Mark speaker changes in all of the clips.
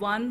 Speaker 1: 1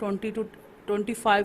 Speaker 1: 25